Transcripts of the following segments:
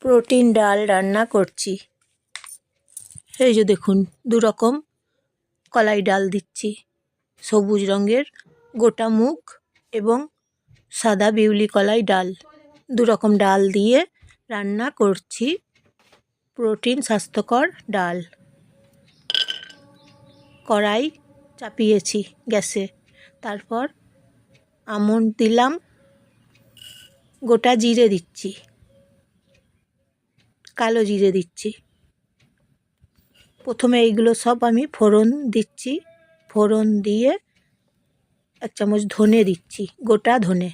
Protein ডাল রান্না করছি। এই যে দেখুন, দু রকম কলাই ডাল দিচ্ছি, সবুজ রঙের গোটা মুগ এবং সাদা বিউলি কলাই ডাল। দু রকম ডাল দিয়ে রান্না করছি প্রোটিন স্বাস্থ্যকর ডাল। কড়াই চাপিয়েছি গ্যাসে, তারপর আমন্ড দিলাম, গোটা জিরে দিচ্ছি, কালো জিরে দিচ্ছি। প্রথমে এইগুলো সব আমি ফোড়ন দিচ্ছি, ফোড়ন দিয়ে 1 চামচ ধনে দিচ্ছি, গোটা ধনে।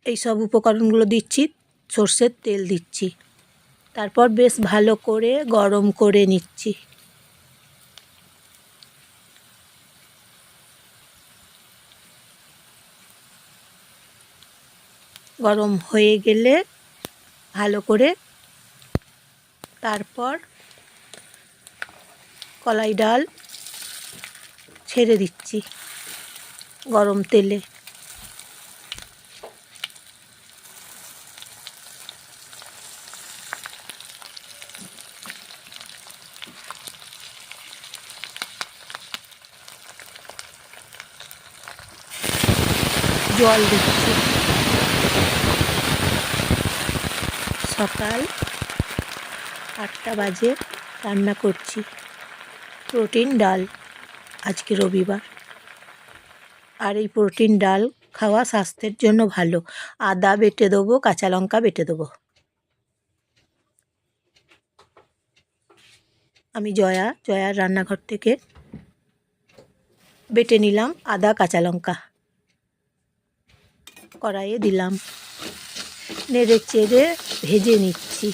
এই সব উপকরণগুলো দিচ্ছি, সর্ষের তেল দিচ্ছি, তারপর বেশ ভালো করে গরম করে নিচ্ছি। গরম হয়ে গেলে ভালো করে তারপর কলাই ডাল ছেড়ে দিচ্ছি গরম তেলে। জল দিচ্ছি। সকাল 8টা বাজে রান্না করছি প্রোটিন ডাল, আজকে রবিবার। আর এই প্রোটিন ডাল খাওয়া স্বাস্থ্যের জন্য ভালো। আদা বেটে দেবো, কাঁচা লঙ্কা বেটে দেবো। আমি জয়ার রান্নাঘর থেকে বেটে নিলাম আদা কাঁচা লঙ্কা, কড়াইয়ে দিলাম, নেড়ে চেড়ে ভেজে নিচ্ছি।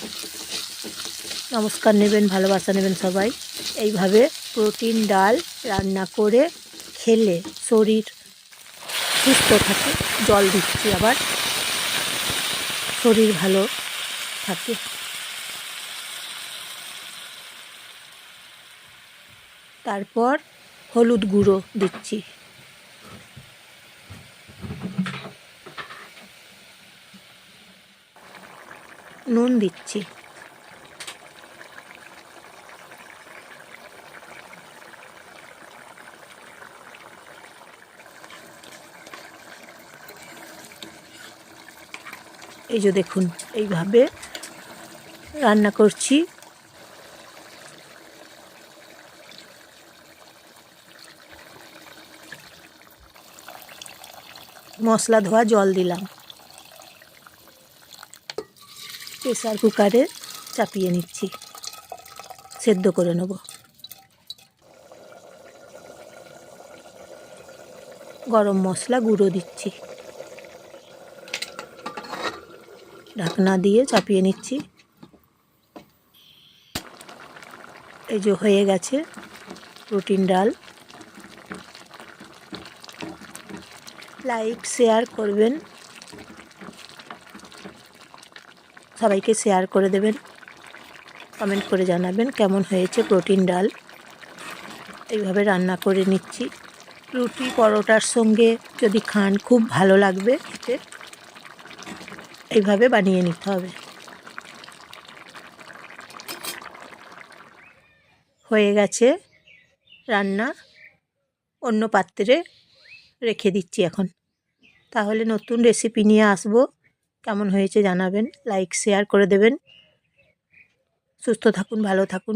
নমস্কার নেবেন, ভালোবাসা নেবেন সবাই। এইভাবে প্রোটিন ডাল রান্না করে খেলে শরীর সুস্থ থাকে। জল দিচ্ছি, আবার শরীর ভালো থাকে। তারপর হলুদ গুঁড়ো দিচ্ছি, নুন দিচ্ছি, এই যে দেখুন এইভাবে রান্না করছি। মশলা ধোয়া জল দিলাম, প্রেসার কুকারে চাপিয়ে নিচ্ছি, সেদ্ধ করে নেব। গরম মশলা গুঁড়ো দিচ্ছি, ঢাকনা দিয়ে চাপিয়ে নিচ্ছি। এই যে হয়ে গেছে প্রোটিন ডাল। লাইক শেয়ার করবেন, সবাইকে শেয়ার করে দেবেন, কমেন্ট করে জানাবেন কেমন হয়েছে প্রোটিন ডাল। এইভাবে রান্না করে নিচ্ছি। রুটি পরোটার সঙ্গে যদি খান খুব ভালো লাগবে খেতে। এইভাবে বানিয়ে নিতে হবে। হয়ে গেছে রান্না, অন্য পাত্রে রেখে দিচ্ছি এখন। তাহলে নতুন রেসিপি নিয়ে আসবো, কেমন হয়েছে জানাবেন, লাইক শেয়ার করে দেবেন। সুস্থ থাকুন, ভালো থাকুন।